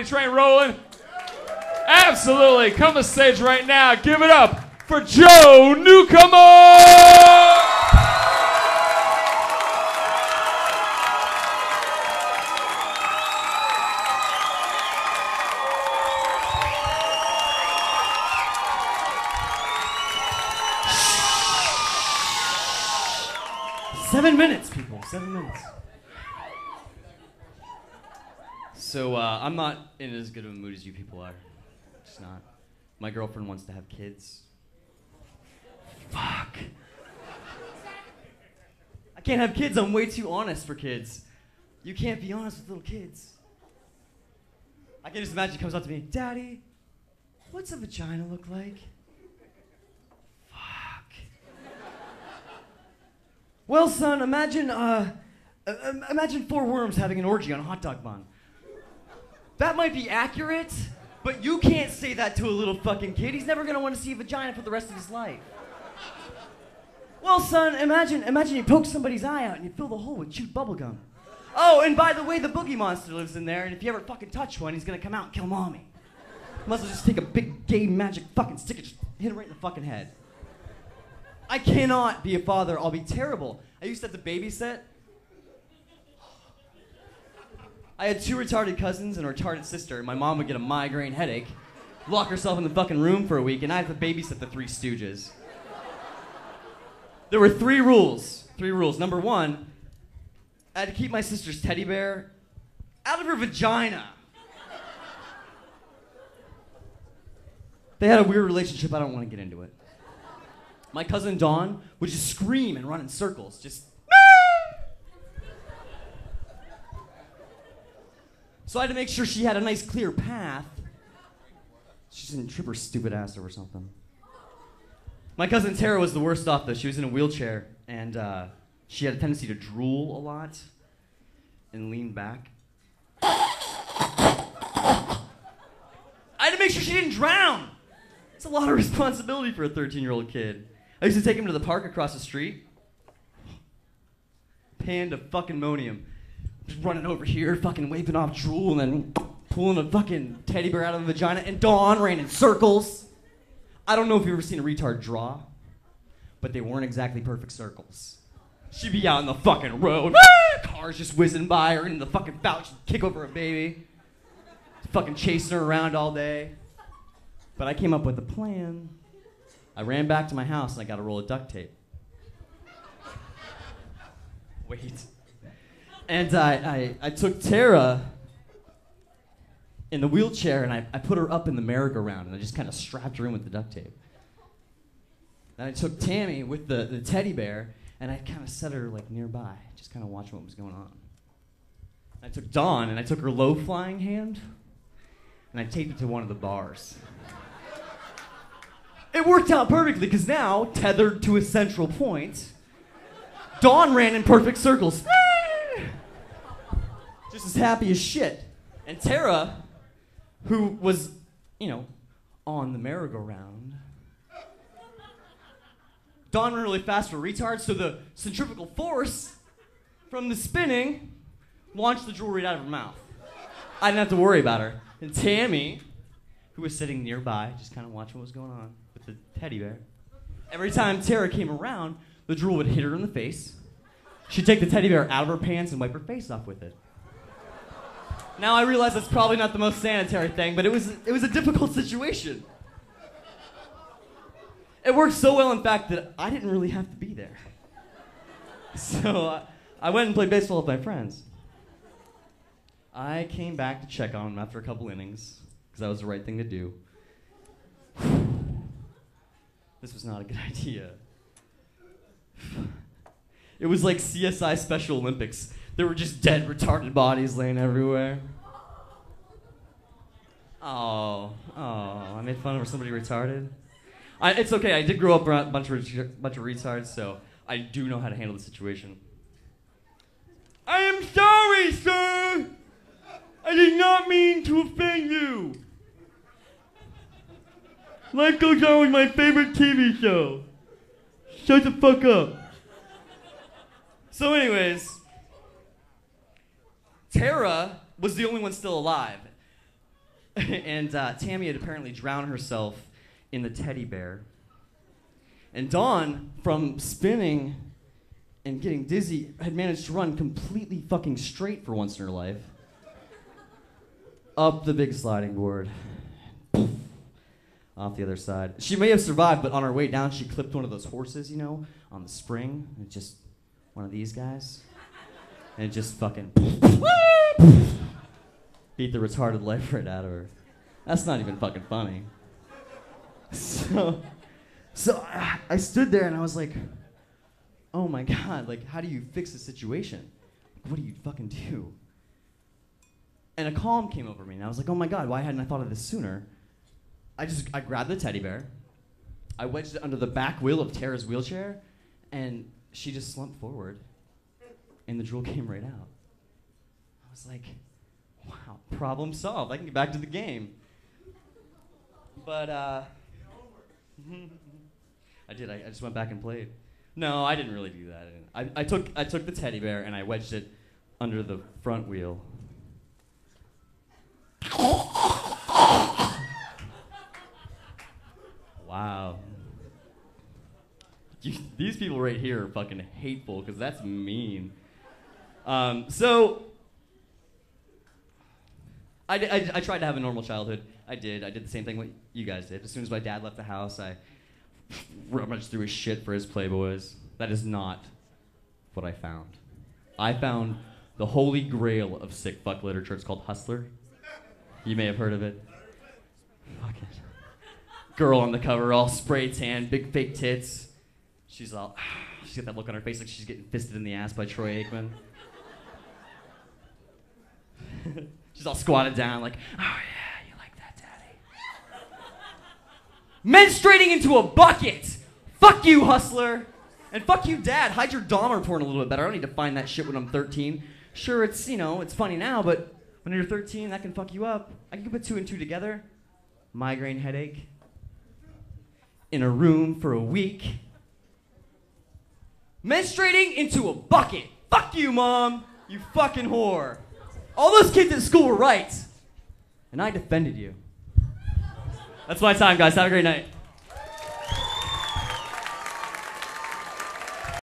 Train rolling? Absolutely. Come to stage right now. Give it up for Joe Newcomer! 7 minutes, people. 7 minutes. So, I'm not in as good of a mood as you people are. Just not. My girlfriend wants to have kids. Fuck. I can't have kids. I'm way too honest for kids. You can't be honest with little kids. I can just imagine he comes up to me, Daddy, what's a vagina look like? Fuck. Well, son, imagine 4 worms having an orgy on a hot dog bun. That might be accurate, but you can't say that to a little fucking kid. He's never gonna want to see a vagina for the rest of his life. Well, son, imagine you poke somebody's eye out and you fill the hole with chewed bubblegum. Oh, and by the way, the boogie monster lives in there, and if you ever fucking touch one, he's gonna come out and kill mommy. You must just take a big gay magic fucking stick and just hit him right in the fucking head. I cannot be a father. I'll be terrible. I used to have to babysit. I had 2 retarded cousins and a retarded sister. My mom would get a migraine headache, lock herself in the fucking room for a week, and I had to babysit the 3 Stooges. There were 3 rules. 3 rules. Number 1, I had to keep my sister's teddy bear out of her vagina. They had a weird relationship. I don't want to get into it. My cousin Dawn would just scream and run in circles, just. So I had to make sure she had a nice clear path. She didn't trip her stupid ass over something. My cousin Tara was the worst off though. She was in a wheelchair and she had a tendency to drool a lot and lean back. I had to make sure she didn't drown. It's a lot of responsibility for a 13-year-old kid. I used to take him to the park across the street. Pandemonium. Just running over here, fucking waving off drool, and then pulling a fucking teddy bear out of the vagina, and Dawn ran in circles. I don't know if you've ever seen a retard draw, but they weren't exactly perfect circles. She'd be out in the fucking road, cars just whizzing by, or in the fucking fountain, she'd kick over a baby, fucking chasing her around all day. But I came up with a plan. I ran back to my house, and I got a roll of duct tape. Wait. And I took Tara in the wheelchair and I put her up in the merry-go-round and I just kind of strapped her in with the duct tape. Then I took Tammy with the teddy bear and I kind of set her like nearby, just kind of watching what was going on. I took Dawn and I took her low-flying hand and I taped it to one of the bars. It worked out perfectly because now, tethered to a central point, Dawn ran in perfect circles. Just as happy as shit. And Tara, who was, on the merry-go-round, Dawn ran really fast for retards, so the centrifugal force from the spinning launched the drool right out of her mouth. I didn't have to worry about her. And Tammy, who was sitting nearby, just kind of watching what was going on with the teddy bear, every time Tara came around, the drool would hit her in the face. She'd take the teddy bear out of her pants and wipe her face off with it. Now I realize that's probably not the most sanitary thing, but it was a difficult situation. It worked so well, in fact, that I didn't really have to be there. So I went and played baseball with my friends. I came back to check on them after a couple innings, because that was the right thing to do. This was not a good idea. It was like CSI Special Olympics. There were just dead, retarded bodies laying everywhere. Oh, I made fun of somebody retarded. It's okay, I did grow up around a bunch of retards, so I do know how to handle the situation. I am sorry, sir! I did not mean to offend you! Life goes on with my favorite TV show. Shut the fuck up. So anyways, Tara was the only one still alive. And Tammy had apparently drowned herself in the teddy bear. And Dawn, from spinning and getting dizzy, had managed to run completely fucking straight for once in her life. Up the big sliding board. Off the other side. She may have survived, but on her way down, she clipped one of those horses, you know, on the spring. And just one of these guys. And it just fucking beat the retarded life right out of her. That's not even fucking funny. So I stood there and I was like, oh my God, like, how do you fix the situation? What do you fucking do? And a calm came over me and I was like, oh my God, why hadn't I thought of this sooner? I grabbed the teddy bear, I wedged it under the back wheel of Tara's wheelchair, and she just slumped forward, and the drool came right out. I was like, wow, problem solved. I can get back to the game. But, I did. I just went back and played. No, I didn't really do that. I took the teddy bear and I wedged it under the front wheel. Wow. These people right here are fucking hateful because that's mean. So I tried to have a normal childhood. I did the same thing what you guys did. As soon as my dad left the house, I rummaged through his shit for his Playboys. That is not what I found. I found the holy grail of sick fuck literature. It's called Hustler. You may have heard of it. Fuck it. Girl on the cover, all spray tan, big fake tits. She's got that look on her face like she's getting fisted in the ass by Troy Aikman. She's all squatted down like, oh yeah, you like that, daddy. Menstruating into a bucket! Fuck you, hustler! And fuck you, dad. Hide your Dahmer porn a little bit better. I don't need to find that shit when I'm 13. Sure, it's, you know, it's funny now, but when you're 13, that can fuck you up. I can put 2 and 2 together. Migraine headache. In a room for a week. Menstruating into a bucket. Fuck you, Mom. You fucking whore. All those kids at school were right. And I defended you. That's my time, guys. Have a great night.